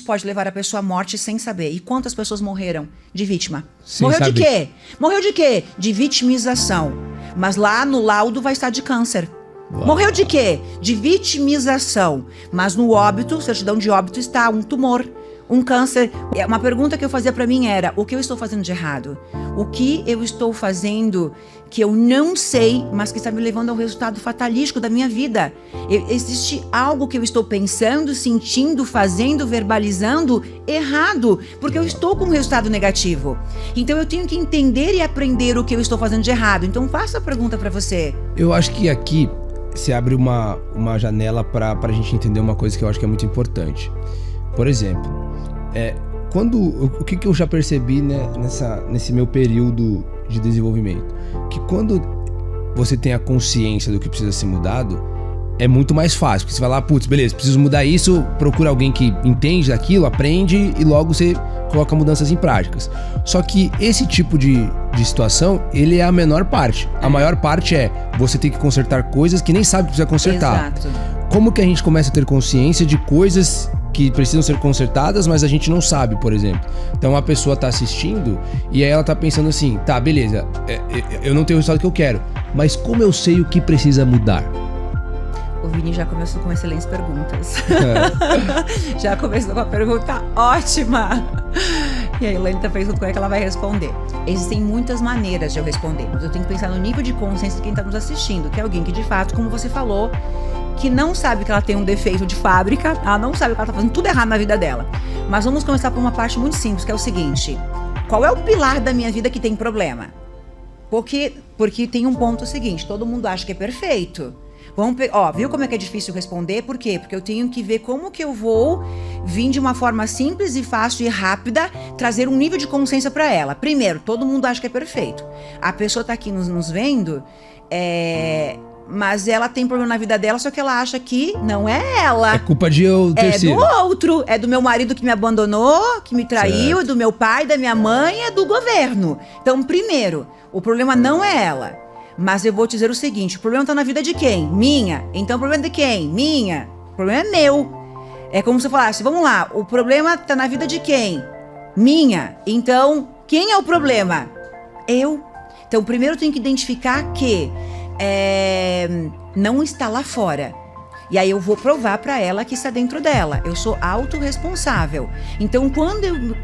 pode levar a pessoa à morte sem saber. E quantas pessoas morreram de vítima? Sem Morreu saber. de quê? Morreu de quê? De vitimização. Mas lá no laudo vai estar de câncer. Uau. Morreu de quê? De vitimização. Mas no óbito, certidão de óbito, está um tumor, um câncer. Uma pergunta que eu fazia pra mim era: o que eu estou fazendo de errado? O que eu estou fazendo que eu não sei, mas que está me levando ao resultado fatalístico da minha vida? Existe algo que eu estou pensando, sentindo, fazendo, verbalizando errado, porque eu estou com um resultado negativo. Então eu tenho que entender e aprender o que eu estou fazendo de errado. Então faço a pergunta pra você. Eu acho que aqui se abre uma janela pra gente entender uma coisa que eu acho que é muito importante. Por exemplo, o que eu já percebi, né, nesse meu período de desenvolvimento? Que quando você tem a consciência do que precisa ser mudado, é muito mais fácil. Porque você vai lá, putz, beleza, preciso mudar isso, procura alguém que entende daquilo, aprende e logo você coloca mudanças em práticas. Só que esse tipo de situação, ele é a menor parte. A maior parte é você ter que consertar coisas que nem sabe que precisa consertar. Exato. Como que a gente começa a ter consciência de coisas que precisam ser consertadas, mas a gente não sabe, por exemplo? Então a pessoa tá assistindo e aí ela tá pensando assim, tá, beleza, eu não tenho o resultado que eu quero, mas como eu sei o que precisa mudar? O Vini já começou com excelentes perguntas. Já começou com uma pergunta ótima. E a Elaine tá pensando como é que ela vai responder. Existem muitas maneiras de eu responder, mas eu tenho que pensar no nível de consciência de quem tá nos assistindo, que é alguém que de fato, como você falou, que não sabe que ela tem um defeito de fábrica, ela não sabe que ela tá fazendo tudo errado na vida dela. Mas vamos começar por uma parte muito simples, que é o seguinte: qual é o pilar da minha vida que tem problema? Porque tem um ponto seguinte: todo mundo acha que é perfeito. Viu como é que é difícil responder? Por quê? Porque eu tenho que ver como que eu vou vir de uma forma simples e fácil e rápida, trazer um nível de consciência pra ela. Primeiro, todo mundo acha que é perfeito. A pessoa tá aqui nos vendo, mas ela tem problema na vida dela, só que ela acha que não é ela. É culpa de eu terceiro. É do outro. É do meu marido que me abandonou, que me traiu, Certo. é do meu pai, da minha mãe, é do governo. Então, primeiro, o problema não é ela. Mas eu vou te dizer o seguinte: o problema tá na vida de quem? Minha. Então o problema é de quem? Minha. O problema é meu. É como se eu falasse, vamos lá, o problema tá na vida de quem? Minha. Então, quem é o problema? Eu. Então, primeiro eu tenho que identificar que não está lá fora. E aí eu vou provar pra ela que está dentro dela. Eu sou autorresponsável. Então,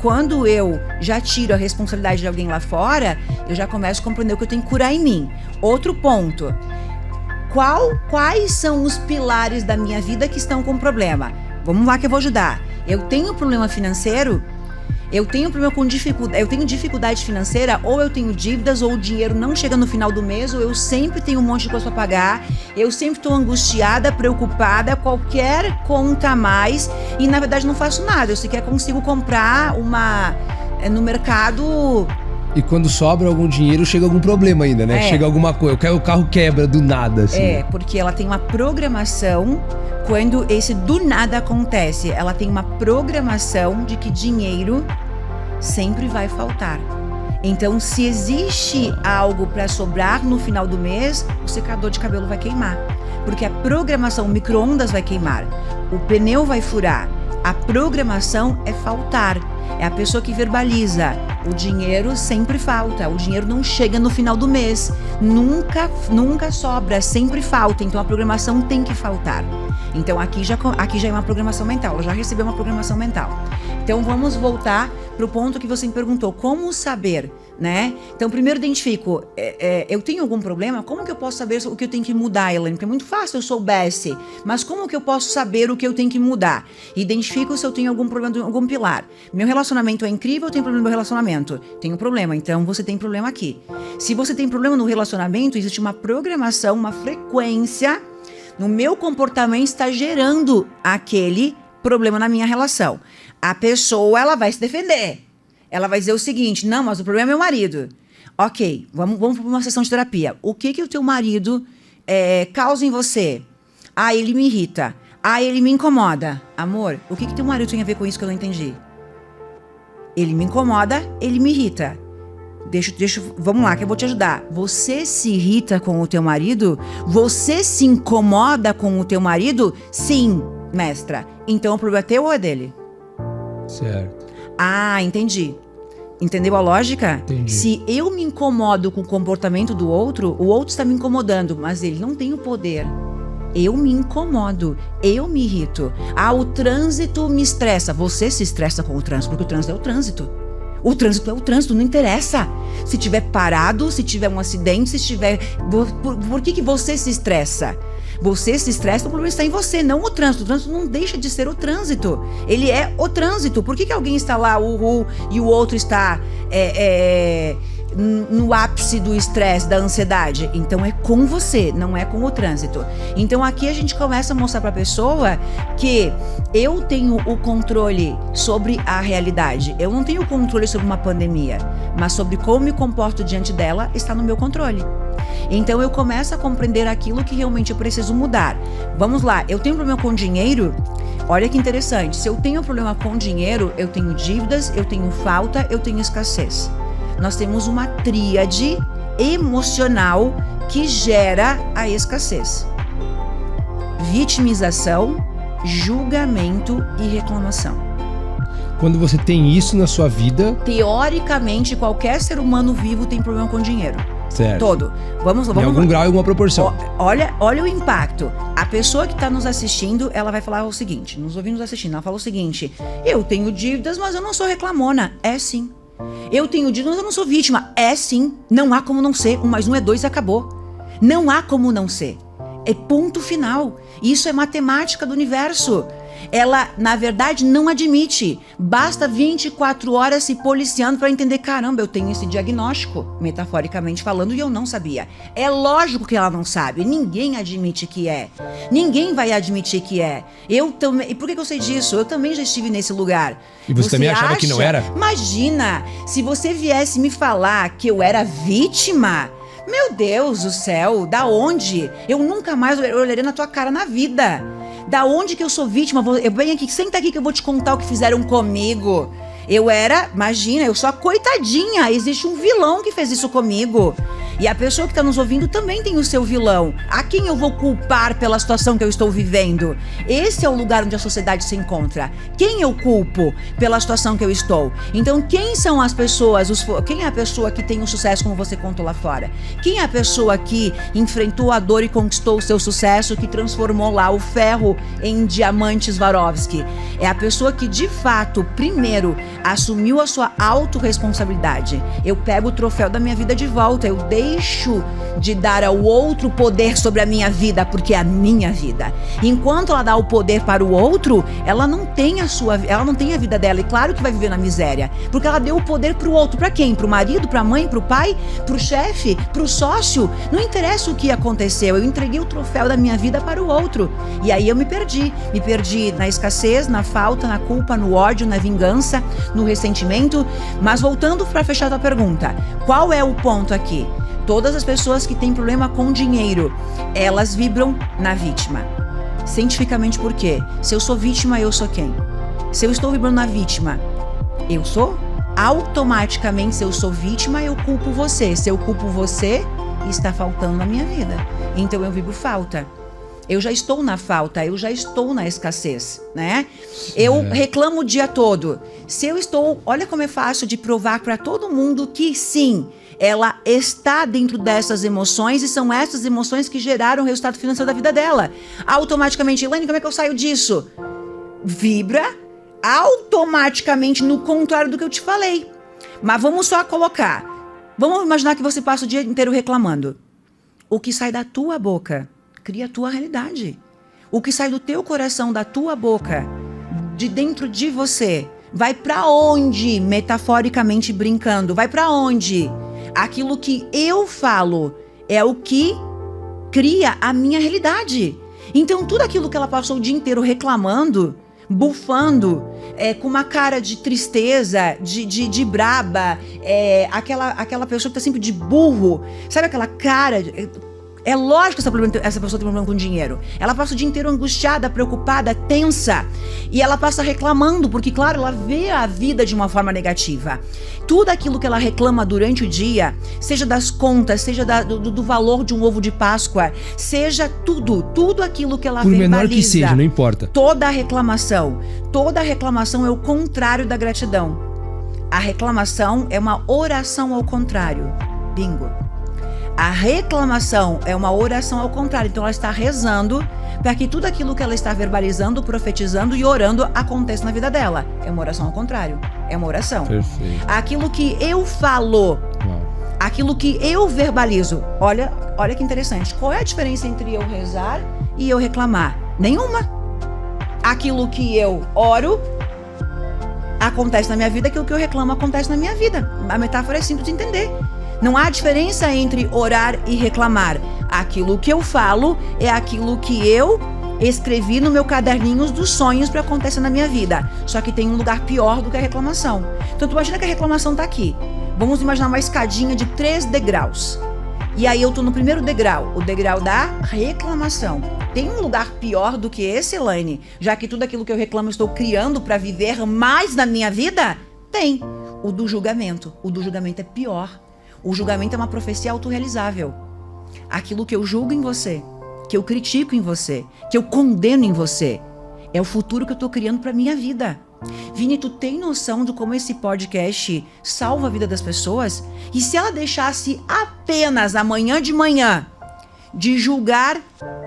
quando eu já tiro a responsabilidade de alguém lá fora, eu já começo a compreender o que eu tenho que curar em mim. Outro ponto: quais são os pilares da minha vida que estão com problema? Vamos lá que eu vou ajudar. Eu tenho problema financeiro? Eu tenho problema com dificuldade, eu tenho dificuldade financeira, ou eu tenho dívidas, ou o dinheiro não chega no final do mês, ou eu sempre tenho um monte de coisa para pagar, eu sempre estou angustiada, preocupada, qualquer conta a mais, e na verdade não faço nada. Eu sequer consigo comprar no mercado. E quando sobra algum dinheiro, chega algum problema ainda, né? Chega alguma coisa, o carro quebra do nada, assim. Porque ela tem uma programação. Quando esse do nada acontece, ela tem uma programação de que dinheiro sempre vai faltar. Então, se existe algo para sobrar no final do mês, o secador de cabelo vai queimar. Porque a programação, o micro-ondas vai queimar, o pneu vai furar. A programação é faltar. É a pessoa que verbaliza: o dinheiro sempre falta, o dinheiro não chega no final do mês, nunca sobra, sempre falta. Então a programação tem que faltar. Então aqui já é uma programação mental, ela já recebeu uma programação mental. Então vamos voltar para o ponto que você me perguntou: como saber, né? Então primeiro identifico, eu tenho algum problema? Como que eu posso saber o que eu tenho que mudar, Elaine? Porque é muito fácil eu soubesse, mas como que eu posso saber o que eu tenho que mudar? Identifico se eu tenho algum problema, algum pilar. Meu relacionamento é incrível, eu tenho problema no meu relacionamento? Tenho problema, então você tem problema aqui. Se você tem problema no relacionamento, existe uma programação, uma frequência no meu comportamento está gerando aquele problema na minha relação. A pessoa, ela vai se defender. Ela vai dizer o seguinte: não, mas o problema é meu marido. Ok, vamos para uma sessão de terapia. O que o teu marido causa em você? Ah, ele me irrita. Ah, ele me incomoda. Amor, o que teu marido tem a ver com isso que eu não entendi? Ele me incomoda, ele me irrita. Vamos lá que eu vou te ajudar. Você se irrita com o teu marido? Você se incomoda com o teu marido? Sim, mestra. Então o problema é teu ou é dele? Certo. Ah, entendi. Entendeu a lógica? Entendi. Se eu me incomodo com o comportamento do outro, o outro está me incomodando, mas ele não tem o poder. Eu me incomodo, eu me irrito. Ah, o trânsito me estressa. Você se estressa com o trânsito, porque o trânsito é o trânsito. O trânsito é o trânsito, não interessa. Se tiver parado, se tiver um acidente, se tiver... Por que você se estressa? Você se estressa, o problema está em você, não o trânsito. O trânsito não deixa de ser o trânsito. Ele é o trânsito. Por que alguém está lá, e o outro está no ápice do estresse, da ansiedade? Então é com você, não é com o trânsito. Então aqui a gente começa a mostrar para a pessoa que eu tenho o controle sobre a realidade. Eu não tenho controle sobre uma pandemia, mas sobre como me comporto diante dela está no meu controle. Então eu começo a compreender aquilo que realmente eu preciso mudar. Vamos lá, eu tenho problema com dinheiro. Olha que interessante, se eu tenho problema com dinheiro, eu tenho dívidas, eu tenho falta, eu tenho escassez. Nós temos uma tríade emocional que gera a escassez: vitimização, julgamento e reclamação. Quando você tem isso na sua vida... Teoricamente, qualquer ser humano vivo tem problema com dinheiro. Certo. Todo. Vamos lá. Em algum grau e uma proporção. Olha o impacto. A pessoa que está nos assistindo, ela vai falar o seguinte, nos ouvindo, nos assistindo, ela fala o seguinte: eu tenho dívidas, mas eu não sou reclamona. É sim. Eu tenho dívidas, mas eu não sou vítima. É sim. Não há como não ser. 1 mais 1 é 2 e acabou. Não há como não ser. É ponto final. Isso é matemática do universo. Ela, na verdade, não admite. Basta 24 horas se policiando para entender: caramba, eu tenho esse diagnóstico, metaforicamente falando, e eu não sabia. É lógico que ela não sabe. Ninguém admite que é. Ninguém vai admitir que é. Eu também. E por que eu sei disso? Eu também já estive nesse lugar. E você também achava que não era? Imagina, se você viesse me falar que eu era vítima... Meu Deus do céu, da onde? Eu nunca mais olharei na tua cara na vida. Da onde que eu sou vítima? Eu venho aqui, senta aqui que eu vou te contar o que fizeram comigo. Eu era, imagina, eu sou a coitadinha. Existe um vilão que fez isso comigo. E a pessoa que está nos ouvindo também tem o seu vilão. A quem eu vou culpar pela situação que eu estou vivendo? Esse é o lugar onde a sociedade se encontra. Quem eu culpo pela situação que eu estou? Então, quem são as pessoas? Quem é a pessoa que tem o sucesso, como você contou lá fora? Quem é a pessoa que enfrentou a dor e conquistou o seu sucesso, que transformou lá o ferro em diamantes Swarovski? É a pessoa que, de fato, primeiro, assumiu a sua autorresponsabilidade. Eu pego o troféu da minha vida de volta. Eu deixo de dar ao outro poder sobre a minha vida, porque é a minha vida. Enquanto ela dá o poder para o outro, ela não tem a vida dela. E claro que vai viver na miséria, porque ela deu o poder para o outro. Para quem? Para o marido, para a mãe, para o pai, para o chefe, para o sócio. Não interessa o que aconteceu. Eu entreguei o troféu da minha vida para o outro. E aí eu me perdi. Me perdi na escassez, na falta, na culpa, no ódio, na vingança, no ressentimento. Mas voltando para fechar a tua pergunta, qual é o ponto aqui? Todas as pessoas que têm problema com dinheiro, elas vibram na vítima. Cientificamente, por quê? Se eu sou vítima, eu sou quem? Se eu estou vibrando na vítima, eu sou? Automaticamente, se eu sou vítima, eu culpo você. Se eu culpo você, está faltando na minha vida. Então eu vibro falta. Eu já estou na falta, eu já estou na escassez, né? Eu reclamo o dia todo. Se eu estou... Olha como é fácil de provar para todo mundo que sim, ela está dentro dessas emoções e são essas emoções que geraram o resultado financeiro da vida dela. Automaticamente, Elaine, como é que eu saio disso? Vibra automaticamente no contrário do que eu te falei. Mas vamos só colocar. Vamos imaginar que você passa o dia inteiro reclamando. O que sai da tua boca cria a tua realidade. O que sai do teu coração, da tua boca, de dentro de você, vai pra onde? Metaforicamente brincando, vai pra onde? Aquilo que eu falo é o que cria a minha realidade. Então tudo aquilo que ela passou o dia inteiro reclamando, bufando, com uma cara de tristeza, de braba, aquela pessoa que tá sempre de burro, sabe aquela cara... É lógico que essa pessoa tem problema com dinheiro. Ela passa o dia inteiro angustiada, preocupada, tensa. E ela passa reclamando, porque, claro, ela vê a vida de uma forma negativa. Tudo aquilo que ela reclama durante o dia, seja das contas, seja do valor de um ovo de Páscoa, seja tudo aquilo que ela verbaliza. Por menor que seja, não importa. Toda reclamação é o contrário da gratidão. A reclamação é uma oração ao contrário. Bingo. A reclamação é uma oração ao contrário. Então ela está rezando para que tudo aquilo que ela está verbalizando, profetizando e orando aconteça na vida dela. É uma oração ao contrário. É uma oração. Perfeito. Aquilo que eu falo, aquilo que eu verbalizo. Olha que interessante. Qual é a diferença entre eu rezar e eu reclamar? Nenhuma. Aquilo que eu oro acontece na minha vida, aquilo que eu reclamo acontece na minha vida. A metáfora é simples de entender. Não há diferença entre orar e reclamar. Aquilo que eu falo é aquilo que eu escrevi no meu caderninho dos sonhos para acontecer na minha vida. Só que tem um lugar pior do que a reclamação. Então tu imagina que a reclamação tá aqui. Vamos imaginar uma escadinha de 3 degraus. E aí eu tô no primeiro degrau, o degrau da reclamação. Tem um lugar pior do que esse, Elaine? Já que tudo aquilo que eu reclamo eu estou criando para viver mais na minha vida? Tem. O do julgamento. O do julgamento é pior. O julgamento é uma profecia autorrealizável. Aquilo que eu julgo em você, que eu critico em você, que eu condeno em você, é o futuro que eu tô criando pra minha vida. Vini, tu tem noção de como esse podcast salva a vida das pessoas? E se ela deixasse apenas amanhã de manhã de julgar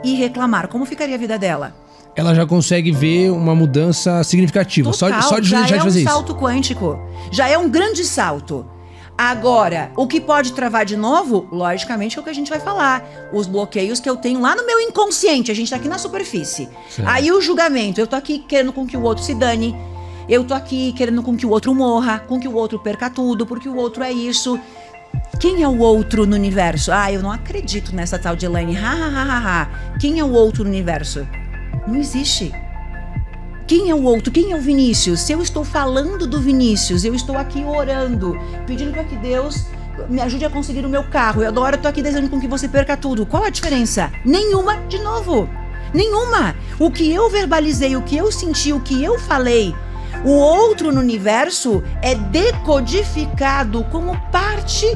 e reclamar, como ficaria a vida dela? Ela já consegue ver uma mudança significativa. Total, só de fazer isso. Já é um salto quântico. Já é um grande salto. Agora, o que pode travar de novo, logicamente, é o que a gente vai falar. Os bloqueios que eu tenho lá no meu inconsciente. A gente tá aqui na superfície. Certo. Aí o julgamento. Eu tô aqui querendo com que o outro se dane. Eu tô aqui querendo com que o outro morra. Com que o outro perca tudo. Porque o outro é isso. Quem é o outro no universo? Ah, eu não acredito nessa tal de Elaine. Quem é o outro no universo? Não existe. Quem é o outro? Quem é o Vinícius? Se eu estou falando do Vinícius, eu estou aqui orando, pedindo para que Deus me ajude a conseguir o meu carro. Eu agora estou aqui desejando com que você perca tudo. Qual a diferença? Nenhuma, de novo. Nenhuma. O que eu verbalizei, o que eu senti, o que eu falei, o outro no universo é decodificado como parte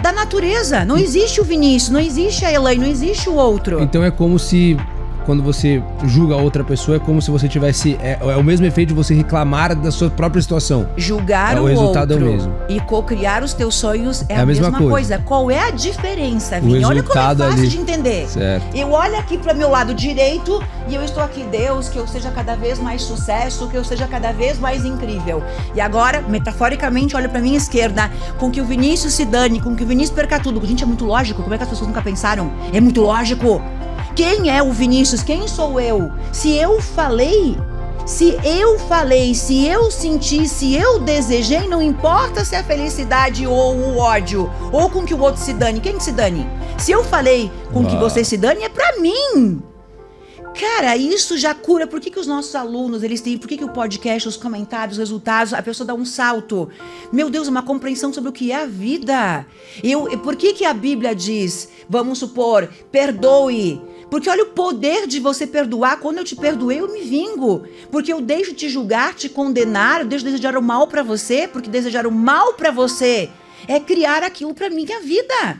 da natureza. Não existe o Vinícius, não existe a Elaine, não existe o outro. Então é como se... Quando você julga outra pessoa, é como se você tivesse... É o mesmo efeito de você reclamar da sua própria situação. Julgar o resultado outro é o mesmo. E co-criar os teus sonhos é a mesma coisa. Qual é a diferença, Vini? Olha como é fácil de entender. Certo. Eu olho aqui para meu lado direito e eu estou aqui, Deus, que eu seja cada vez mais sucesso, que eu seja cada vez mais incrível. E agora, metaforicamente, olho para minha esquerda, com que o Vinícius se dane, com que o Vinícius perca tudo. Gente, é muito lógico. Como é que as pessoas nunca pensaram? É muito lógico. Quem é o Vinícius? Quem sou eu? Se eu falei, se eu senti, se eu desejei, não importa se é a felicidade ou o ódio, ou com que o outro se dane. Quem se dane? Se eu falei com que você se dane, é pra mim. Cara, isso já cura. Por que os nossos alunos, eles têm... Por que o podcast, os comentários, os resultados, a pessoa dá um salto? Meu Deus, uma compreensão sobre o que é a vida. Por que a Bíblia diz, vamos supor, perdoe? Porque olha o poder de você perdoar. Quando eu te perdoei, eu me vingo. Porque eu deixo te julgar, te condenar, eu deixo desejar o mal pra você, porque desejar o mal pra você é criar aquilo pra minha vida.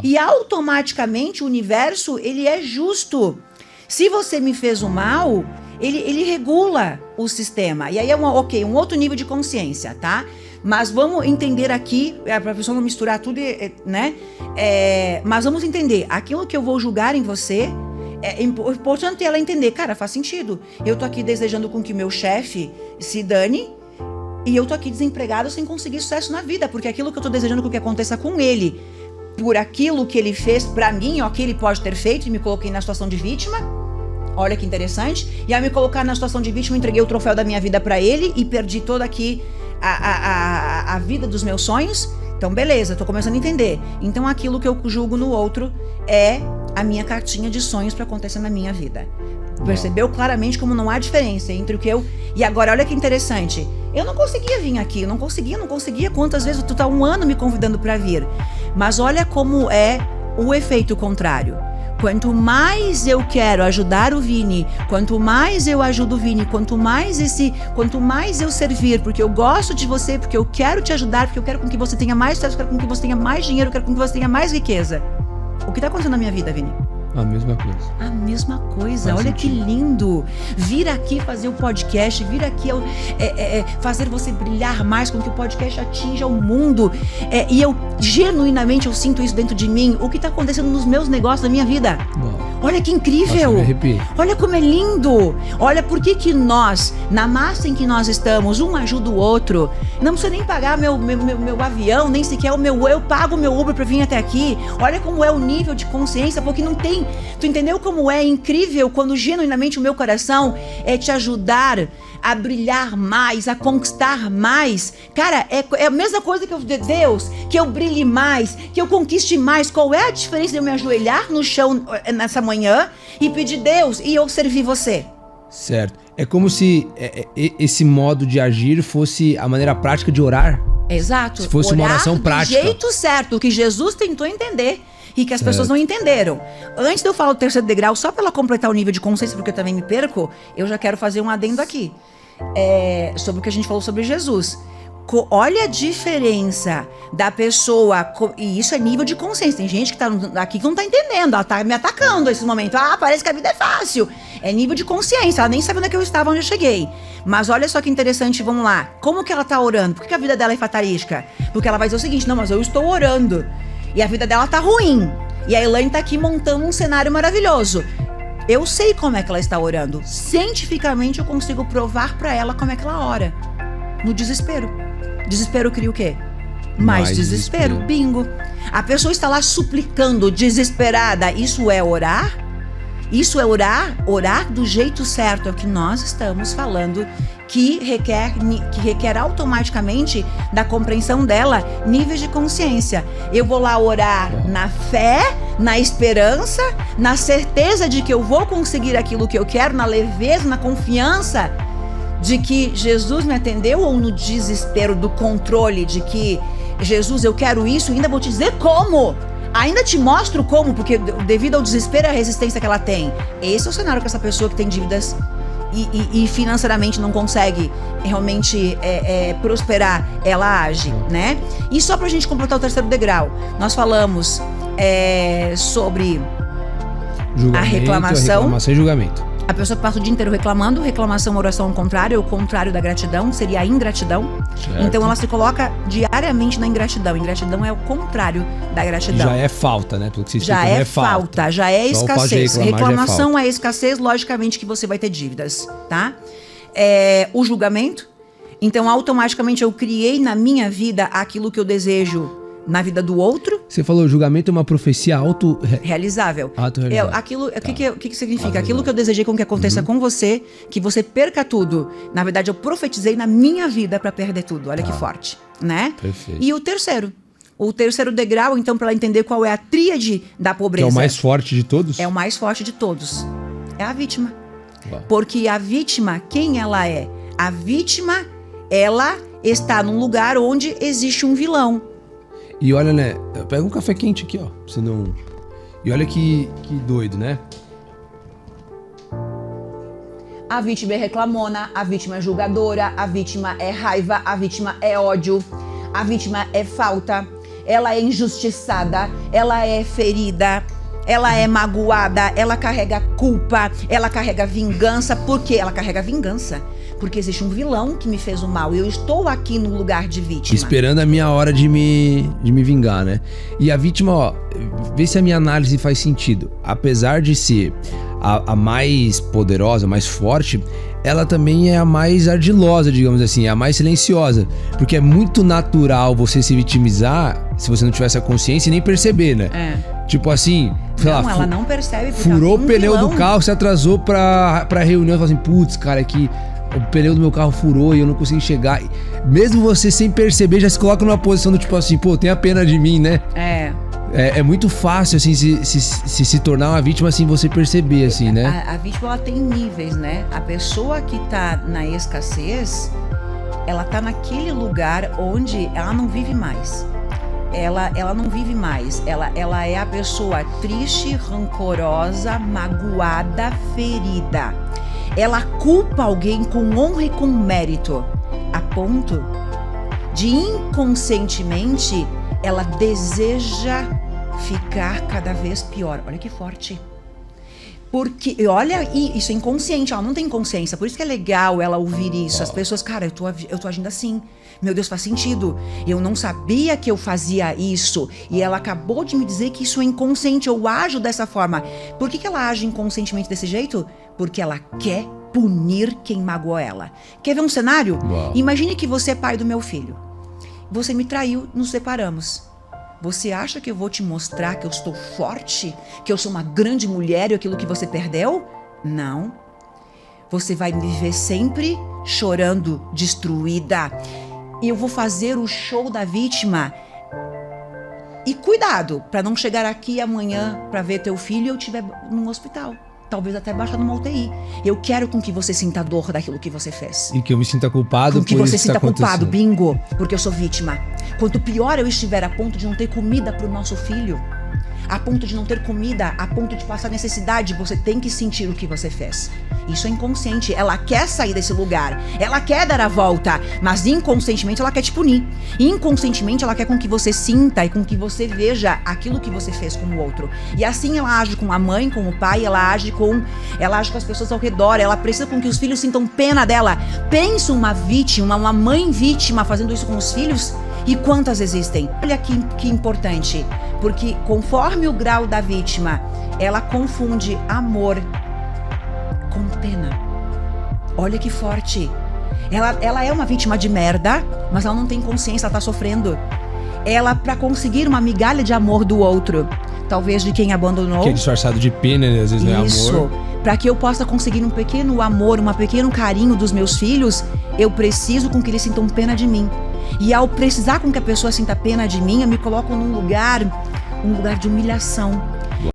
E automaticamente o universo, ele é justo. Se você me fez o mal, ele regula o sistema. E aí é um outro nível de consciência, tá? Mas vamos entender aqui, para a pessoa não misturar tudo, né? Mas vamos entender, aquilo que eu vou julgar em você, é importante ela entender, cara, faz sentido. Eu tô aqui desejando com que o meu chefe se dane, e eu tô aqui desempregado sem conseguir sucesso na vida, porque aquilo que eu tô desejando com que aconteça com ele, por aquilo que ele fez pra mim, ó, que ele pode ter feito, e me coloquei na situação de vítima. Olha que interessante. E ao me colocar na situação de vítima, entreguei o troféu da minha vida pra ele e perdi toda aqui a vida dos meus sonhos. Então, beleza, tô começando a entender. Então, aquilo que eu julgo no outro é a minha cartinha de sonhos pra acontecer na minha vida. Percebeu claramente como não há diferença entre o que eu... E agora, olha que interessante. Eu não conseguia vir aqui, eu não conseguia. Quantas vezes tu tá 1 ano me convidando pra vir. Mas olha como é o efeito contrário. Quanto mais eu quero ajudar o Vini, quanto mais eu ajudo o Vini, quanto mais eu servir, porque eu gosto de você, porque eu quero te ajudar, porque eu quero com que você tenha mais sucesso, eu quero com que você tenha mais dinheiro, eu quero com que você tenha mais riqueza. O que está acontecendo na minha vida, Vini? A mesma coisa. A mesma coisa. Faz Olha sentido. que lindo. Vir aqui fazer o podcast, vir aqui fazer você brilhar mais, com que o podcast atinja o mundo. E eu, genuinamente, eu sinto isso dentro de mim. O que está acontecendo nos meus negócios, na minha vida. Bom. Olha que incrível. Nossa, me arrepio. Olha como é lindo. Olha por que nós, na massa em que nós estamos, um ajuda o outro. Não precisa nem pagar meu avião, nem sequer eu pago o meu Uber para vir até aqui. Olha como é o nível de consciência, porque não tem. Tu entendeu como é incrível quando genuinamente o meu coração é te ajudar a brilhar mais, a conquistar mais? Cara, é a mesma coisa que Deus, que eu brilhe mais, que eu conquiste mais. Qual é a diferença de eu me ajoelhar no chão nessa manhã e pedir Deus e eu servir você? Certo. É como se esse modo de agir fosse a maneira prática de orar. Exato. Se fosse uma oração prática. Do jeito certo, o que Jesus tentou entender e que as pessoas não entenderam. Antes de eu falar o terceiro degrau, só para ela completar o nível de consciência, porque eu também me perco, eu já quero fazer um adendo aqui. Sobre o que a gente falou sobre Jesus. Olha a diferença da pessoa, e isso é nível de consciência. Tem gente que tá aqui que não tá entendendo, ela tá me atacando nesse momento. Parece que a vida é fácil. É nível de consciência, ela nem sabe onde é que eu estava, onde eu cheguei. Mas olha só que interessante, vamos lá. Como que ela tá orando? Por que a vida dela é fatalística? Porque ela vai dizer o seguinte: não, mas eu estou orando e a vida dela tá ruim. E a Elaine tá aqui montando um cenário maravilhoso. Eu sei como é que ela está orando. Cientificamente eu consigo provar pra ela como é que ela ora. No desespero. Desespero cria o quê? Mais desespero. Bingo. A pessoa está lá suplicando, desesperada. Isso é orar? Isso é orar? Orar do jeito certo é o que nós estamos falando, que requer automaticamente da compreensão dela níveis de consciência. Eu vou lá orar na fé, na esperança, na certeza de que eu vou conseguir aquilo que eu quero, na leveza, na confiança de que Jesus me atendeu, ou no desespero do controle de que Jesus, eu quero isso, ainda vou te dizer como. Ainda te mostro como, porque devido ao desespero e à resistência que ela tem. Esse é o cenário que essa pessoa que tem dívidas e financeiramente não consegue realmente prosperar, ela age, né? E só pra gente completar o terceiro degrau, nós falamos sobre a reclamação e julgamento. A pessoa que passa o dia inteiro reclamando, reclamação, oração ao contrário, é o contrário da gratidão, seria a ingratidão. Certo. Então ela se coloca diariamente na ingratidão. Ingratidão é o contrário da gratidão. Já é falta, né? Pelo que você já é falta, já é só escassez. Reclamação é escassez, logicamente que você vai ter dívidas, tá? O julgamento. Então automaticamente eu criei na minha vida aquilo que eu desejo na vida do outro. Você falou, julgamento é uma profecia realizável. Autorrealizável. O que significa? Aquilo que eu desejei com que aconteça com você, que você perca tudo. Na verdade, eu profetizei na minha vida para perder tudo. Olha que forte, né? Perfeito. E o terceiro degrau, então, para ela entender qual é a tríade da pobreza. Que é o mais forte de todos? É o mais forte de todos. É a vítima. Bom. Porque a vítima, quem ela é? A vítima, ela está num lugar onde existe um vilão. E olha, né? Pega um café quente aqui, ó. Senão... E olha que doido, né? A vítima é reclamona, a vítima é julgadora, a vítima é raiva, a vítima é ódio, a vítima é falta, ela é injustiçada, ela é ferida, ela é magoada, ela carrega culpa, ela carrega vingança. Por quê? Ela carrega vingança porque existe um vilão que me fez o mal e eu estou aqui no lugar de vítima. Esperando a minha hora de me vingar, né? E a vítima, ó, vê se a minha análise faz sentido. Apesar de ser a mais poderosa, mais forte, ela também é a mais ardilosa, digamos assim, é a mais silenciosa. Porque é muito natural você se vitimizar se você não tivesse a consciência e nem perceber, né? Tipo assim, sei lá, ela não percebe porque furou o pneu do carro, se atrasou pra reunião e falou assim, putz, cara, que o pneu do meu carro furou e eu não consegui chegar. Mesmo você sem perceber, já se coloca numa posição do tipo assim, pô, tem a pena de mim, né? É muito fácil, assim, se tornar uma vítima sem você perceber, assim, né? A vítima, ela tem níveis, né? A pessoa que tá na escassez, ela tá naquele lugar onde ela não vive mais. ela não vive mais. Ela é a pessoa triste, rancorosa, magoada, ferida. Ela culpa alguém com honra e com mérito, a ponto de inconscientemente ela deseja ficar cada vez pior. Olha que forte. Porque, olha, isso é inconsciente, ela não tem consciência. Por isso que é legal ela ouvir isso. As pessoas, cara, eu tô agindo assim. Meu Deus, faz sentido. Eu não sabia que eu fazia isso. E ela acabou de me dizer que isso é inconsciente. Eu ajo dessa forma. Por que ela age inconscientemente desse jeito? Porque ela quer punir quem magoou ela. Quer ver um cenário? Uau. Imagine que você é pai do meu filho. Você me traiu, nos separamos. Você acha que eu vou te mostrar que eu estou forte? Que eu sou uma grande mulher e aquilo que você perdeu? Não. Você vai me ver sempre chorando, destruída. E eu vou fazer o show da vítima. E cuidado, para não chegar aqui amanhã para ver teu filho e eu estiver num hospital. Talvez até baixar numa UTI. Eu quero com que você sinta a dor daquilo que você fez. E que eu me sinta culpado com que por você isso sinta tá culpado, bingo, porque eu sou vítima. Quanto pior eu estiver a ponto de não ter comida pro nosso filho, a ponto de não ter comida, a ponto de passar necessidade, você tem que sentir o que você fez. Isso é inconsciente. Ela quer sair desse lugar, ela quer dar a volta, mas inconscientemente ela quer te punir. Inconscientemente ela quer com que você sinta e com que você veja aquilo que você fez com o outro. E assim ela age com a mãe, com o pai, ela age com as pessoas ao redor. Ela precisa com que os filhos sintam pena dela. Pensa uma vítima, uma mãe vítima fazendo isso com os filhos? E quantas existem? Olha que importante, porque conforme o grau da vítima, ela confunde amor com pena. Olha que forte. Ela é uma vítima de merda, mas ela não tem consciência, ela tá sofrendo. Ela, pra conseguir uma migalha de amor do outro, talvez de quem abandonou. Que é disfarçado de pena, né? Às vezes não é amor. Isso. Pra que eu possa conseguir um pequeno amor, um pequeno carinho dos meus filhos, eu preciso com que eles sintam pena de mim. E ao precisar com que a pessoa sinta pena de mim, eu me coloco num lugar de humilhação.